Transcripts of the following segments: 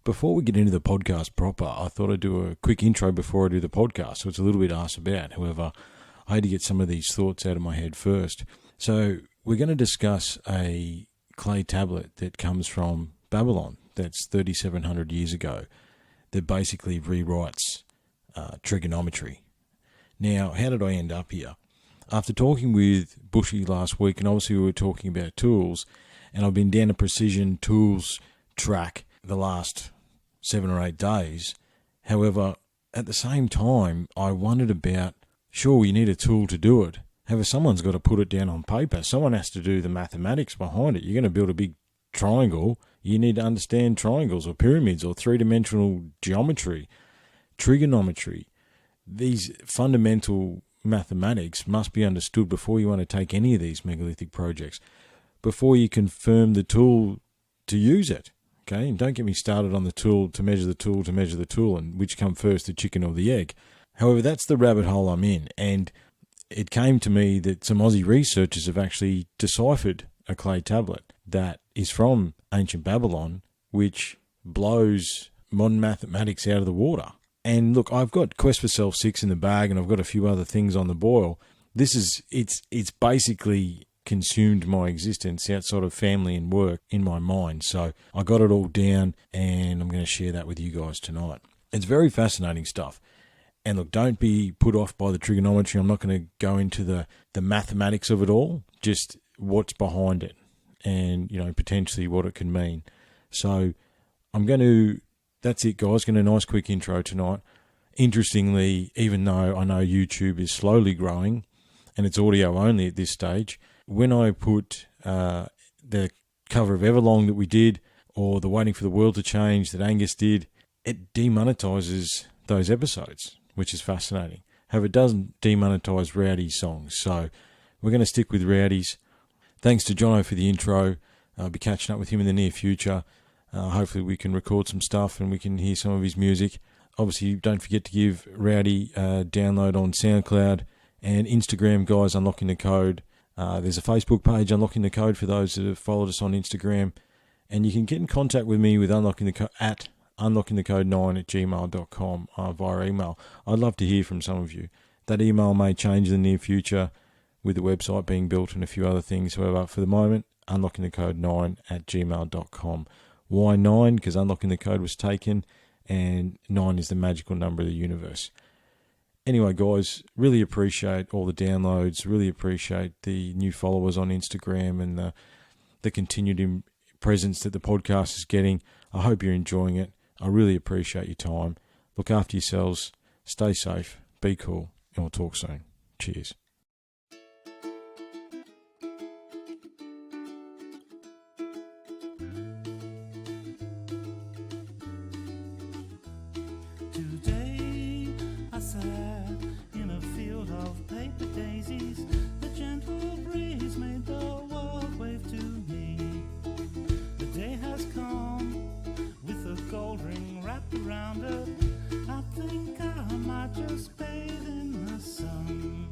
Before we get into the podcast proper, I thought I'd do a quick intro before I do the podcast, so it's a little bit asked about. However, I had to get some of these thoughts out of my head first. So we're going to discuss a clay tablet that comes from Babylon, that's 3,700 years ago, that basically rewrites trigonometry. Now, how did I end up here? After talking with Bushy last week, and obviously we were talking about tools, and I've been down a precision tools track the last 7 or 8 days. However, at the same time, I wondered about, sure, you need a tool to do it. However, someone's got to put it down on paper. Someone has to do the mathematics behind it. You're going to build a big triangle. You need to understand triangles or pyramids or three-dimensional geometry, trigonometry. These fundamental mathematics must be understood before you want to take any of these megalithic projects, before you confirm the tool to use it. Okay, and don't get me started on the tool to measure the tool to measure the tool, and which come first, the chicken or the egg. However, that's the rabbit hole I'm in, and it came to me that some Aussie researchers have actually deciphered a clay tablet that is from ancient Babylon, which blows modern mathematics out of the water. And look, I've got Quest for Self 6 in the bag, and I've got a few other things on the boil. It's basically consumed my existence outside of family and work in my mind. So I got it all down, and I'm going to share that with you guys tonight. It's very fascinating stuff. And look, don't be put off by the trigonometry. I'm not going to go into the mathematics of it all, just what's behind it and, potentially what it can mean. So that's it, guys. Going to a nice quick intro tonight. Interestingly, even though I know YouTube is slowly growing and it's audio only at this stage, when I put the cover of Everlong that we did, or the Waiting for the World to Change that Angus did, it demonetizes those episodes, which is fascinating. However, it doesn't demonetize Rowdy's songs, so we're going to stick with Rowdy's. Thanks to Jono for the intro. I'll be catching up with him in the near future. Hopefully we can record some stuff and we can hear some of his music. Obviously, don't forget to give Rowdy a download on SoundCloud and Instagram, guys, Unlocking the Code. There's a Facebook page, Unlocking the Code, for those that have followed us on Instagram. And you can get in contact with me with Unlocking the Code at unlockingthecode9@gmail.com via email. I'd love to hear from some of you. That email may change in the near future with the website being built and a few other things. However, for the moment, unlockingthecode9@gmail.com. Why 9? Because Unlocking the Code was taken, and 9 is the magical number of the universe. Anyway, guys, really appreciate all the downloads, really appreciate the new followers on Instagram and the continued presence that the podcast is getting. I hope you're enjoying it. I really appreciate your time. Look after yourselves, stay safe, be cool, and we'll talk soon. Cheers. Today I sat in a field of paper daisies. The gentle breeze made the world wave to me. The day has come with a gold ring wrapped around it. I think I might just bathe in the sun.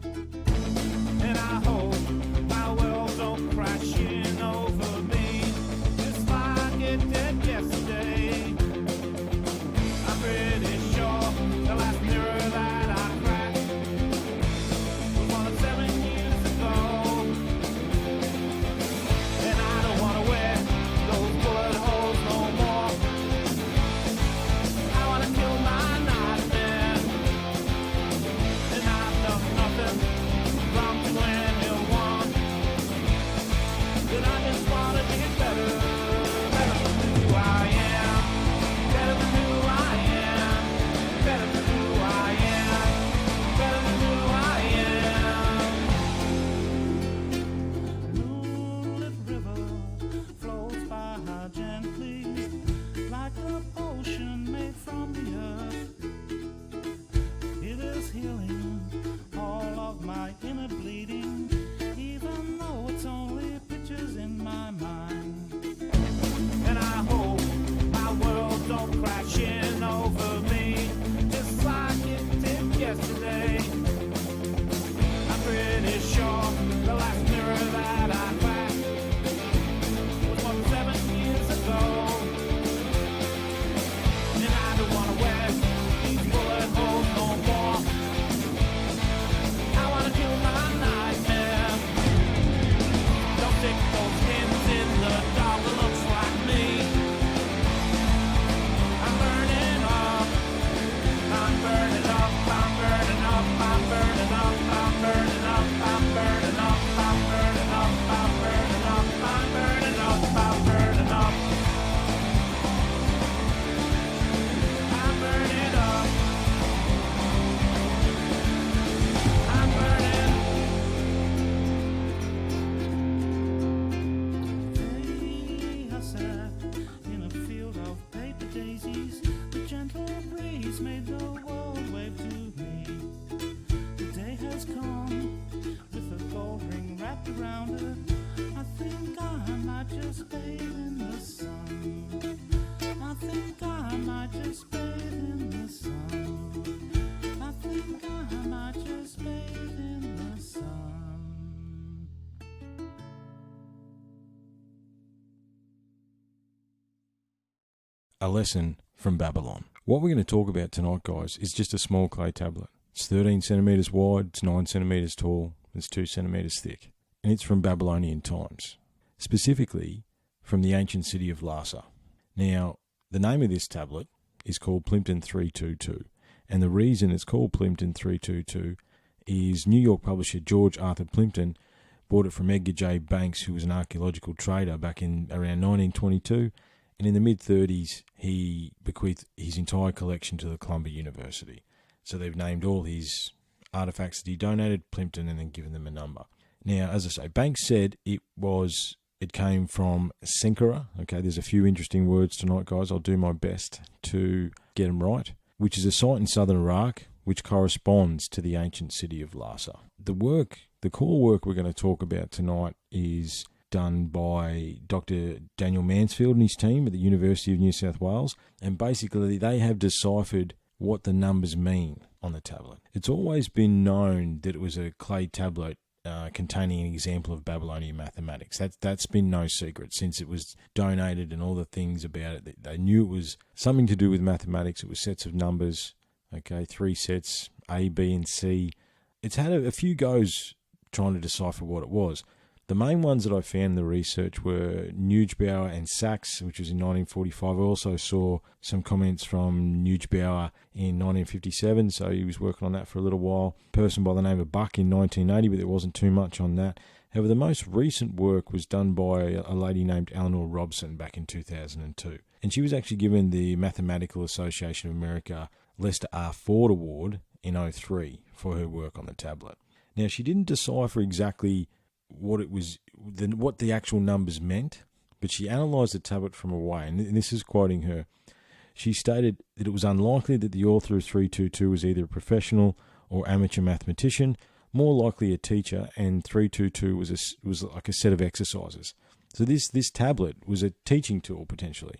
a lesson from Babylon. What we're going to talk about tonight, guys, is just a small clay tablet. It's 13 centimetres wide, it's 9 centimetres tall, it's 2 centimetres thick, and it's from Babylonian times, specifically from the ancient city of Lhasa. Now, the name of this tablet is called Plimpton 322, and the reason it's called Plimpton 322 is New York publisher George Arthur Plimpton bought it from Edgar J. Banks, who was an archaeological trader back in around 1922, and in the mid-30s he bequeathed his entire collection to the Columbia University. So they've named all his artefacts that he donated Plimpton and then given them a number. Now, as I say, Banks said it came from Sankara. Okay, there's a few interesting words tonight, guys. I'll do my best to get them right. Which is a site in southern Iraq, which corresponds to the ancient city of Lhasa. The core work we're going to talk about tonight is done by Dr. Daniel Mansfield and his team at the University of New South Wales, and basically they have deciphered what the numbers mean on the tablet. It's always been known that it was a clay tablet containing an example of Babylonian mathematics. That's been no secret since it was donated and all the things about it. They knew it was something to do with mathematics. It was sets of numbers, okay, 3 sets, A, B, and C. It's had a few goes trying to decipher what it was. The main ones that I found in the research were Neugebauer and Sachs, which was in 1945. I also saw some comments from Neugebauer in 1957, so he was working on that for a little while. A person by the name of Buck in 1980, but there wasn't too much on that. However, the most recent work was done by a lady named Eleanor Robson back in 2002. And she was actually given the Mathematical Association of America Lester R. Ford Award in 2003 for her work on the tablet. Now, she didn't decipher exactly what the actual numbers meant, but she analysed the tablet from away, and this is quoting her. She stated that it was unlikely that the author of 322 was either a professional or amateur mathematician, more likely a teacher, and 322 was like a set of exercises. So this tablet was a teaching tool potentially.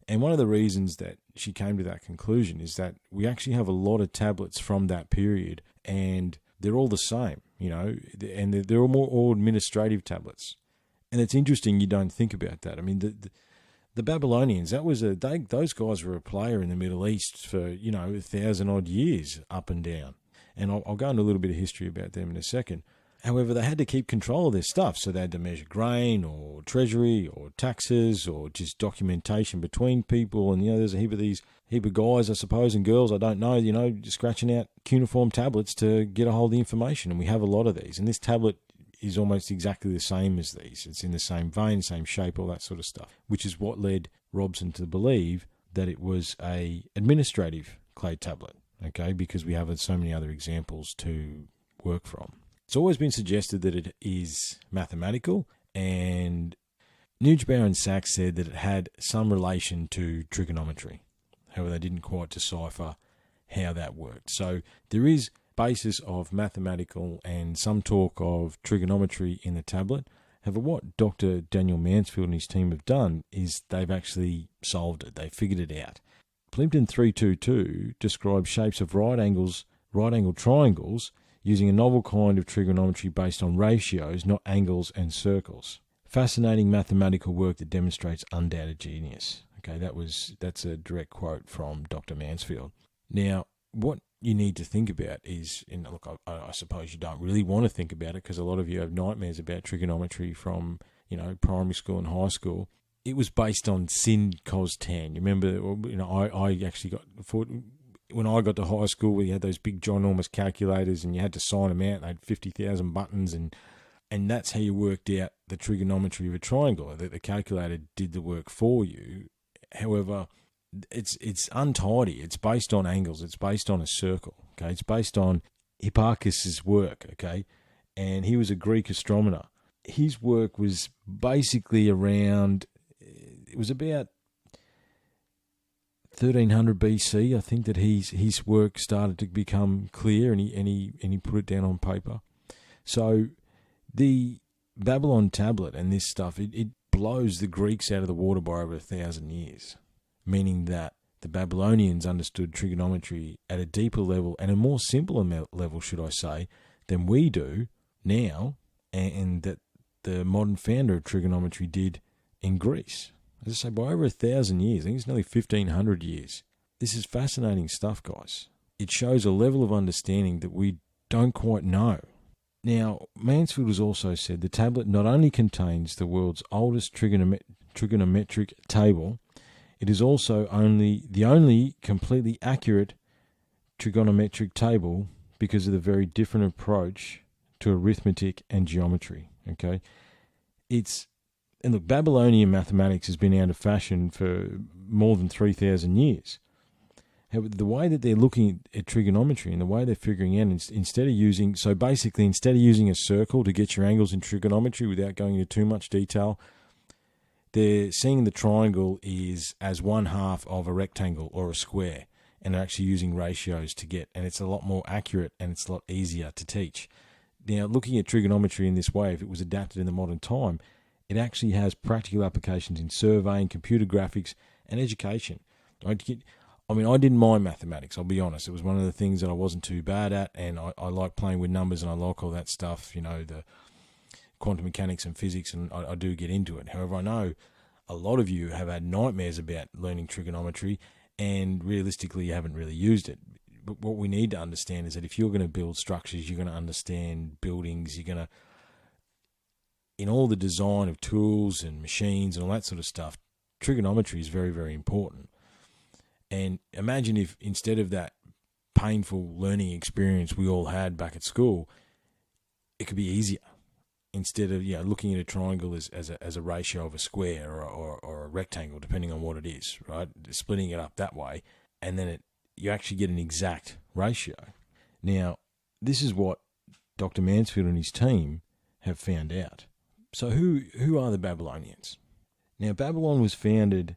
And one of the reasons that she came to that conclusion is that we actually have a lot of tablets from that period, and they're all the same, and they're all administrative tablets. And it's interesting you don't think about that. I mean, the Babylonians, those guys were a player in the Middle East for 1,000 odd years up and down. And I'll go into a little bit of history about them in a second. However, they had to keep control of their stuff, so they had to measure grain or treasury or taxes or just documentation between people. And, there's a heap of guys, I suppose, and girls, I don't know, scratching out cuneiform tablets to get a hold of the information. And we have a lot of these. And this tablet is almost exactly the same as these. It's in the same vein, same shape, all that sort of stuff, which is what led Robson to believe that it was a administrative clay tablet, okay, because we have so many other examples to work from. It's always been suggested that it is mathematical, and Neugebauer and Sachs said that it had some relation to trigonometry. However, they didn't quite decipher how that worked. So there is basis of mathematical and some talk of trigonometry in the tablet. However, what Dr. Daniel Mansfield and his team have done is they've actually solved it. They figured it out. Plimpton 322 describes shapes of right-angled triangles using a novel kind of trigonometry based on ratios, not angles and circles. Fascinating mathematical work that demonstrates undoubted genius. Okay, that's a direct quote from Dr. Mansfield. Now, what you need to think about is, I suppose you don't really want to think about it because a lot of you have nightmares about trigonometry from, primary school and high school. It was based on sin cos tan. You remember, I actually when I got to high school, we had those big ginormous calculators and you had to sign them out. They had 50,000 buttons and that's how you worked out the trigonometry of a triangle. The calculator did the work for you. However, it's untidy. It's based on angles. It's based on a circle. Okay, it's based on Hipparchus's work. Okay, and he was a Greek astronomer. His work was basically around. It was about 1300 BC, I think, that his work started to become clear, and he put it down on paper. So the Babylon tablet and this stuff, it blows the Greeks out of the water by over 1,000 years, meaning that the Babylonians understood trigonometry at a deeper level and a more simple level, should I say, than we do now, and that the modern founder of trigonometry did in Greece. As I say, by over 1,000 years. I think it's nearly 1,500 years. This is fascinating stuff, guys. It shows a level of understanding that we don't quite know. Now, Mansfield has also said the tablet not only contains the world's oldest trigonometric table, it is also the only completely accurate trigonometric table because of the very different approach to arithmetic and geometry. Okay, and look, Babylonian mathematics has been out of fashion for more than 3,000 years. However, the way that they're looking at trigonometry and the way they're figuring out, instead of using a circle to get your angles in trigonometry without going into too much detail, they're seeing the triangle is as one half of a rectangle or a square, and they're actually using ratios to get, and it's a lot more accurate and it's a lot easier to teach. Now, looking at trigonometry in this way, if it was adapted in the modern time, it actually has practical applications in surveying, computer graphics, and education. I didn't mind mathematics, I'll be honest. It was one of the things that I wasn't too bad at, and I like playing with numbers and I like all that stuff, the quantum mechanics and physics, and I do get into it. However, I know a lot of you have had nightmares about learning trigonometry, and realistically you haven't really used it. But what we need to understand is that if you're going to build structures, you're going to understand buildings, you're going to, in all the design of tools and machines and all that sort of stuff, trigonometry is very, very important. And imagine if instead of that painful learning experience we all had back at school, it could be easier. Instead of looking at a triangle as a ratio of a square or a rectangle, depending on what it is, right? Splitting it up that way, and then you actually get an exact ratio. Now, this is what Dr. Mansfield and his team have found out. So who are the Babylonians? Now, Babylon was founded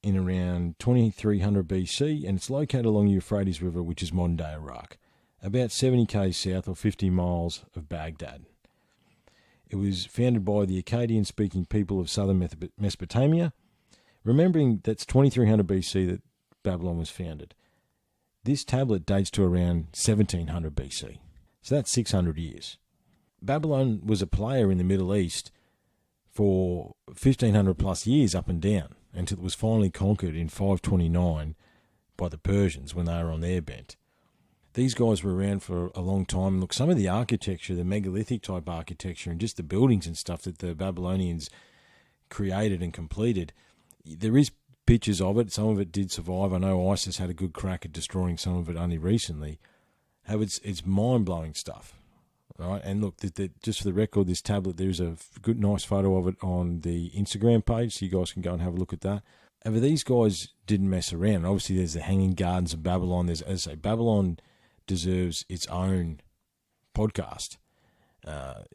in around 2300 BC, and it's located along the Euphrates River, which is modern-day Iraq, about 70 k's south or 50 miles of Baghdad. It was founded by the Akkadian-speaking people of southern Mesopotamia. Remembering that's 2300 BC that Babylon was founded. This tablet dates to around 1700 BC. So that's 600 years. Babylon was a player in the Middle East for 1500 plus years up and down until it was finally conquered in 529 by the Persians when they were on their bent. These guys were around for a long time. Look, some of the architecture, the megalithic type architecture and just the buildings and stuff that the Babylonians created and completed, there is pictures of it. Some of it did survive. I know ISIS had a good crack at destroying some of it only recently. However, it's mind-blowing stuff. Right, and look, just for the record, this tablet, there's a good, nice photo of it on the Instagram page, so you guys can go and have a look at that. However, these guys didn't mess around. Obviously, there's the Hanging Gardens of Babylon. There's, as I say, Babylon deserves its own podcast,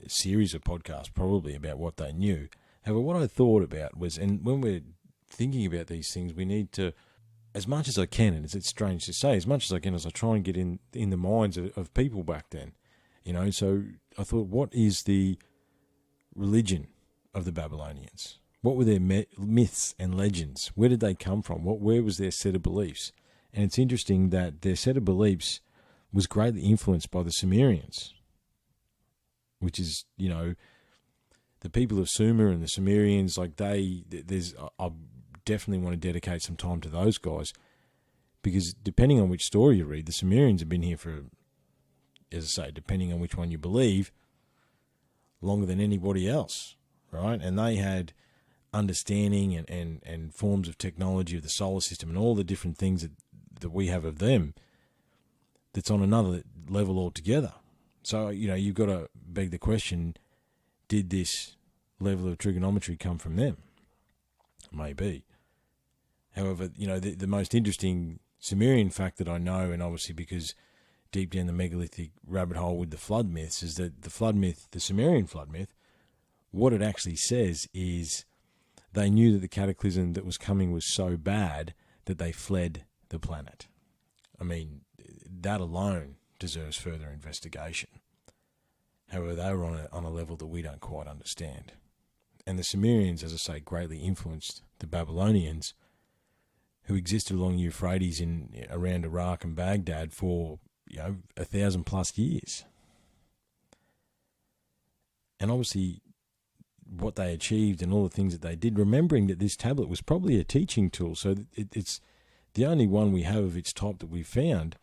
series of podcasts, probably about what they knew. However, what I thought about was, and when we're thinking about these things, we need to, as much as I can, and it's strange to say, as much as I can, as I try and get in the minds of people back then. So I thought, what is the religion of the Babylonians? What were their myths and legends? Where did they come from? Where was their set of beliefs? And it's interesting that their set of beliefs was greatly influenced by the Sumerians, which is, the people of Sumer and the Sumerians, I definitely want to dedicate some time to those guys, because depending on which story you read, the Sumerians have been here for, as I say, depending on which one you believe, longer than anybody else, right? And they had understanding and forms of technology of the solar system and all the different things that we have of them that's on another level altogether. So, you've got to beg the question, did this level of trigonometry come from them? Maybe. However, the most interesting Sumerian fact that I know, and obviously because deep down the megalithic rabbit hole with the flood myths, is that the flood myth, the Sumerian flood myth, what it actually says is they knew that the cataclysm that was coming was so bad that they fled the planet. I mean, that alone deserves further investigation. However, they were on a level that we don't quite understand. And the Sumerians, as I say, greatly influenced the Babylonians, who existed along the Euphrates around Iraq and Baghdad for 1,000 plus years. And obviously, what they achieved and all the things that they did, remembering that this tablet was probably a teaching tool. So it's the only one we have of its type that we found.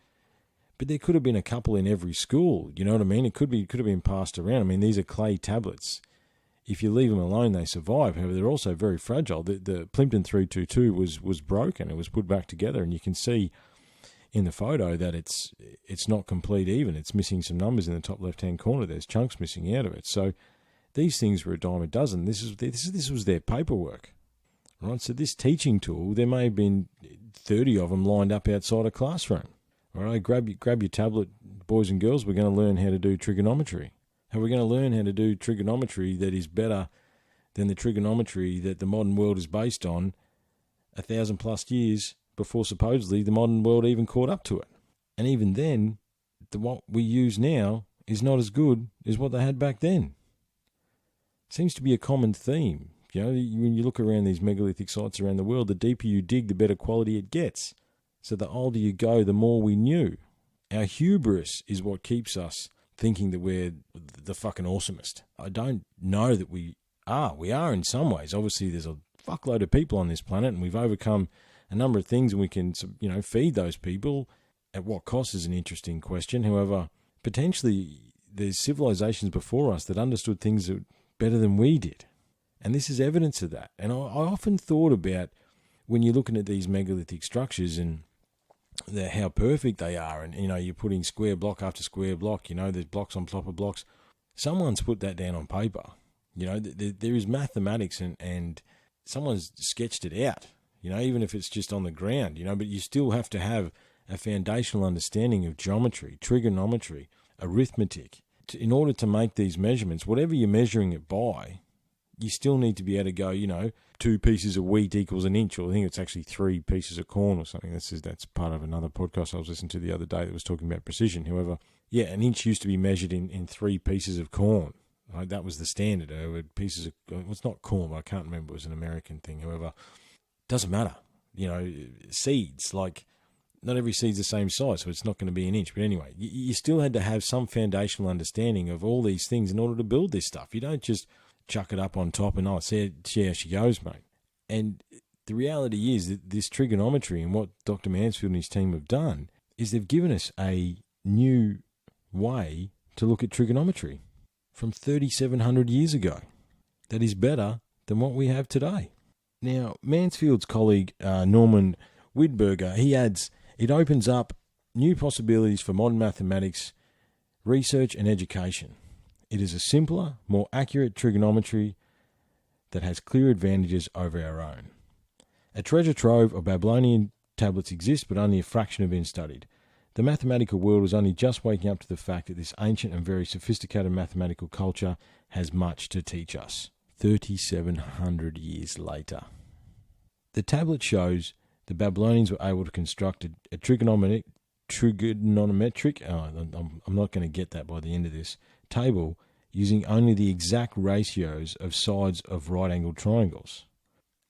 But there could have been a couple in every school. You know what I mean? It could have been passed around. I mean, these are clay tablets. If you leave them alone, they survive. However, they're also very fragile. The Plimpton 322 was broken. It was put back together, and you can see in the photo that it's not complete even. It's missing some numbers in the top left-hand corner. There's chunks missing out of it. So these things were a dime a dozen. This was their paperwork, right? So this teaching tool, there may have been 30 of them lined up outside a classroom. All right, grab your tablet, boys and girls. We're going to learn how to do trigonometry. How we're going to learn how to do trigonometry that is better than the trigonometry that the modern world is based on 1,000+ years before supposedly the modern world even caught up to it. And even then, what we use now is not as good as what they had back then. Seems to be a common theme. You know, when you look around these megalithic sites around the world, the deeper you dig, the better quality it gets. So the older you go, the more we knew. Our hubris is what keeps us thinking that we're the fucking awesomest. I don't know that we are. We are in some ways. Obviously, there's a fuckload of people on this planet, and we've overcome a number of things, and we can, feed those people. At what cost is an interesting question. However, potentially there's civilizations before us that understood things better than we did. And this is evidence of that. And I often thought about when you're looking at these megalithic structures and how perfect they are, and you're putting square block after square block, there's blocks on top of blocks. Someone's put that down on paper. There is mathematics and someone's sketched it out, even if it's just on the ground, but you still have to have a foundational understanding of geometry, trigonometry, arithmetic. In order to make these measurements, whatever you're measuring it by, you still need to be able to go, 2 pieces of wheat equals an inch, or I think it's actually 3 pieces of corn or something. That's part of another podcast I was listening to the other day that was talking about precision. However, yeah, an inch used to be measured in 3 pieces of corn. Right? That was the standard. Pieces of, it's not corn, but I can't remember. It was an American thing. However, doesn't matter. Seeds, like not every seed's the same size, so it's not going to be an inch. But anyway, you still had to have some foundational understanding of all these things in order to build this stuff. You don't just chuck it up on top and see how she goes, mate. And the reality is that this trigonometry and what Dr. Mansfield and his team have done is they've given us a new way to look at trigonometry from 3,700 years ago that is better than what we have today. Now, Mansfield's colleague, Norman Widberger, he adds, it opens up new possibilities for modern mathematics, research and education. It is a simpler, more accurate trigonometry that has clear advantages over our own. A treasure trove of Babylonian tablets exists, but only a fraction have been studied. The mathematical world is only just waking up to the fact that this ancient and very sophisticated mathematical culture has much to teach us. 3,700 years later. The tablet shows the Babylonians were able to construct a trigonometric, I'm not going to get that by the end of this, table using only the exact ratios of sides of right-angled triangles.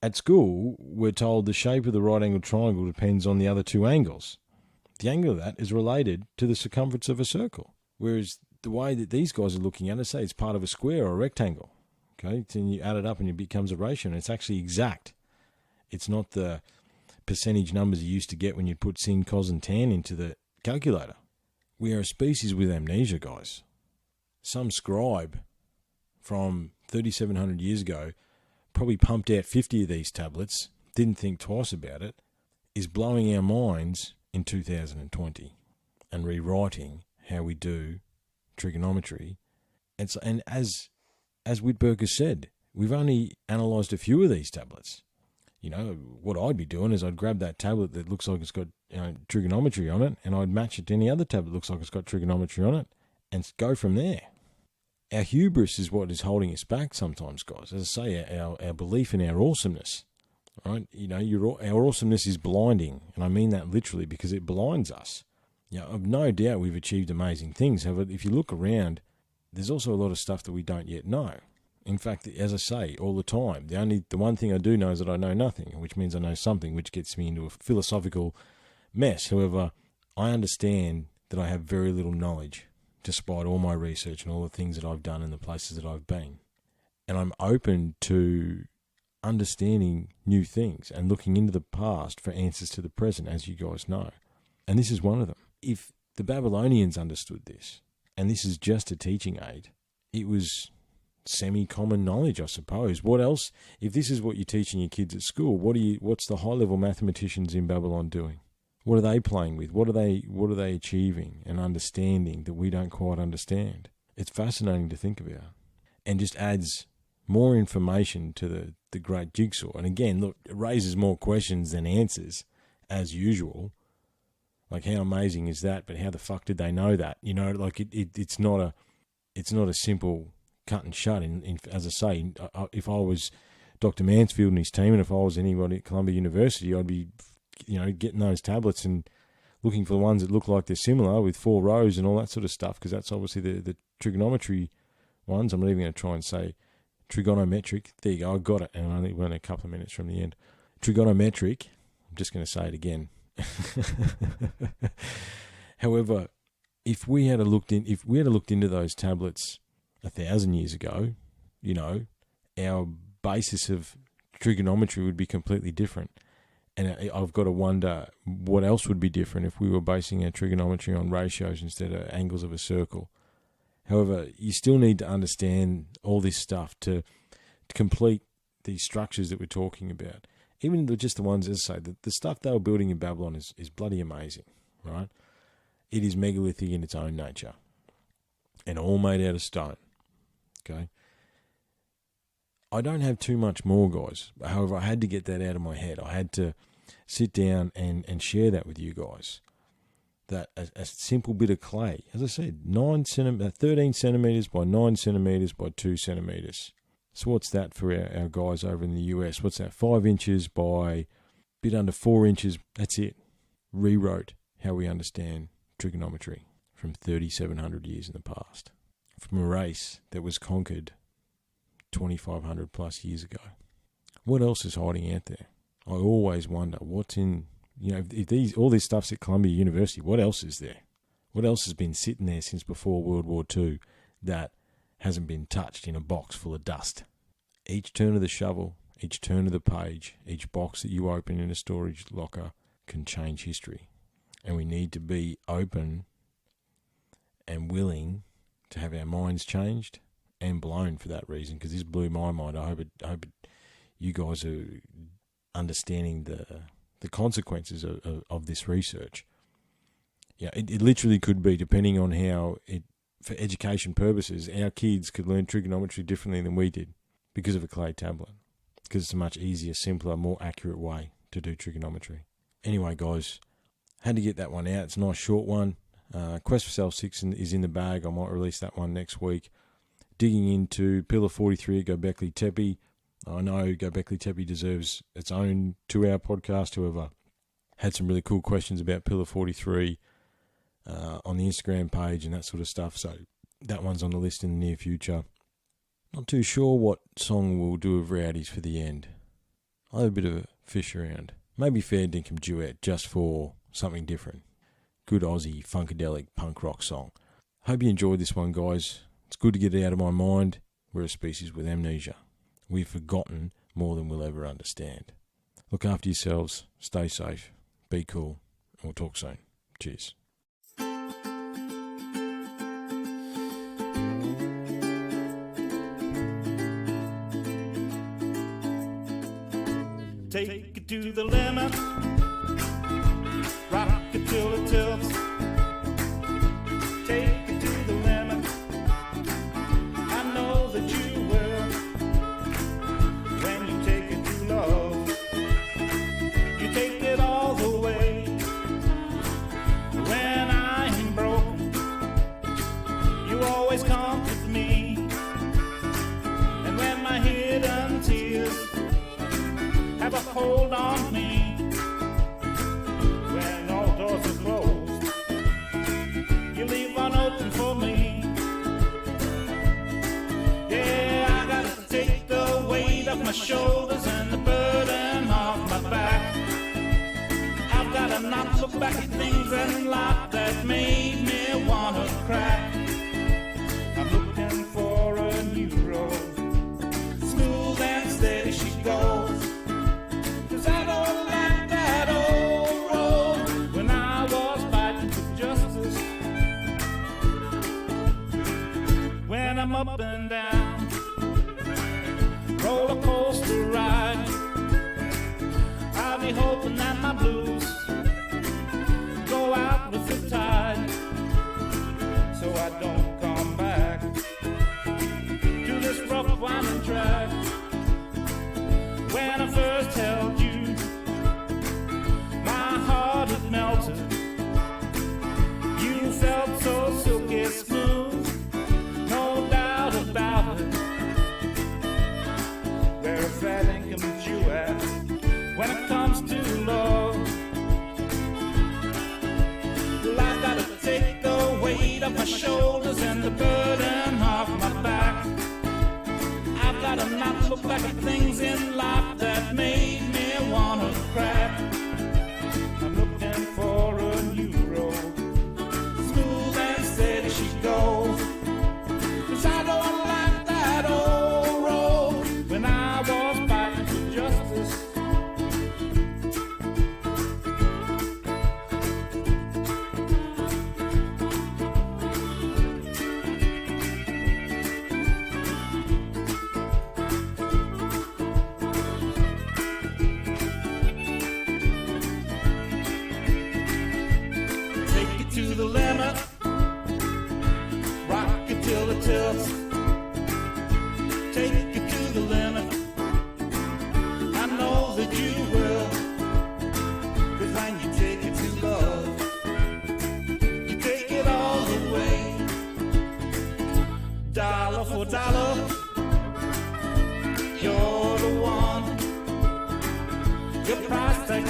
At school, we're told the shape of the right-angled triangle depends on the other 2 angles. The angle of that is related to the circumference of a circle, whereas the way that these guys are looking at it, say it's part of a square or a rectangle. Okay, then you add it up and it becomes a ratio, and it's actually exact. It's not the percentage numbers you used to get when you put sin, cos, and tan into the calculator. We are a species with amnesia, guys. Some scribe from 3,700 years ago probably pumped out 50 of these tablets, didn't think twice about it, is blowing our minds in 2020 and rewriting how we do trigonometry. And as Whitberger said, we've only analysed a few of these tablets. What I'd be doing is I'd grab that tablet that looks like it's got trigonometry on it, and I'd match it to any other tablet that looks like it's got trigonometry on it, and go from there. Our hubris is what is holding us back sometimes, guys. As I say, our belief in our awesomeness, right? Our awesomeness is blinding, and I mean that literally because it blinds us. I've no doubt we've achieved amazing things. However, if you look around, there's also a lot of stuff that we don't yet know. In fact, as I say all the time, the one thing I do know is that I know nothing, which means I know something, which gets me into a philosophical mess. However, I understand that I have very little knowledge, despite all my research and all the things that I've done and the places that I've been. and I'm open to understanding new things and looking into the past for answers to the present, as you guys know. And this is one of them. If the Babylonians understood this, and this is just a teaching aid, it was semi-common knowledge, I suppose. What else? If this is what you're teaching your kids at school, what's the high-level mathematicians in Babylon doing? What are they playing with? What are they achieving and understanding that we don't quite understand? It's fascinating to think about, and just adds more information to the great jigsaw. And again, look, it raises more questions than answers, as usual. Like, how amazing is that? But how the fuck did they know that? You know, like it's not a simple cut and shut. In as I say, if I was Dr. Mansfield and his team, and if I was anybody at Columbia University, I'd be, you know, getting those tablets and looking for the ones that look like they're similar with 4 rows and all that sort of stuff, because that's obviously the trigonometry ones. I'm not even going to try and say trigonometric. There you go, I got it, and we're only a couple of minutes from the end. Trigonometric, I'm just going to say it again. However, if we had looked into those tablets 1,000 years ago, you know, our basis of trigonometry would be completely different. And I've got to wonder what else would be different if we were basing our trigonometry on ratios instead of angles of a circle. However, you still need to understand all this stuff to complete these structures that we're talking about. Even just the ones, as I say, the stuff they were building in Babylon is bloody amazing, right? It is megalithic in its own nature, and all made out of stone, okay? I don't have too much more, guys. However, I had to get that out of my head. I had to sit down and share that with you guys. That a simple bit of clay, as I said, 13 centimetres by 9 centimetres by 2 centimetres. So what's that for our guys over in the US? What's that? 5 inches by a bit under 4 inches. That's it. Rewrote how we understand trigonometry from 3,700 years in the past. From a race that was conquered 2,500 plus years ago. What else is hiding out there? I always wonder what's in, you know, if all this stuff's at Columbia University, what else is there? What else has been sitting there since before World War II that hasn't been touched in a box full of dust? Each turn of the shovel, each turn of the page, each box that you open in a storage locker can change history. And we need to be open and willing to have our minds changed and blown for that reason, because this blew my mind. I hope you guys are understanding the consequences of this research. Yeah, it literally could be, depending on how for education purposes, our kids could learn trigonometry differently than we did because of a clay tablet, because it's a much easier, simpler, more accurate way to do trigonometry. Anyway, guys, had to get that one out. It's a nice short one. Quest for Self 6 is in the bag. I might release that one next week. Digging into Pillar 43 at Göbekli Tepe. I know Göbekli Tepe deserves its own 2-hour podcast. However, had some really cool questions about Pillar 43 on the Instagram page and that sort of stuff. So that one's on the list in the near future. Not too sure what song we'll do of Rowdy's for the end. I'll have a bit of a fish around. Maybe Fair Dinkum Duet, just for something different. Good Aussie, funkadelic, punk rock song. Hope you enjoyed this one, guys. It's good to get it out of my mind. We're a species with amnesia. We've forgotten more than we'll ever understand. Look after yourselves. Stay safe. Be cool. And we'll talk soon. Cheers. Take it to the limit, rock it till it tilts. Take it to the limit, I know that you will. When you take it to love, you take it all the way. When I am broken, you always comfort me. And when my hidden tears have a hold on me, when all doors are closed, you leave one open for me. Yeah, I gotta take the weight off my shoulders and the burden off my back. I've gotta not look back at things in life that made me wanna crack. I'm looking for a new road me hoping that my blues go out with the tide, so I don't come back to this rough winding track. When I first held you, my heart had melted. You felt so silky smooth, no doubt about it. Where a fat income you at when it comes to love? Well, I've got to take the weight off my shoulders and the burden off my back. I've got to not look like the things in life that made me wanna crack. I'm looking for a new road, smooth and steady she goes, 'cause I don't like that old road when I was fighting for justice. To the limit, rock it till it tilts. Take it to the limit, I know that you will. 'Cause when you take it to love, you take it all the way. Dollar for dollar, you're the one. Your price tag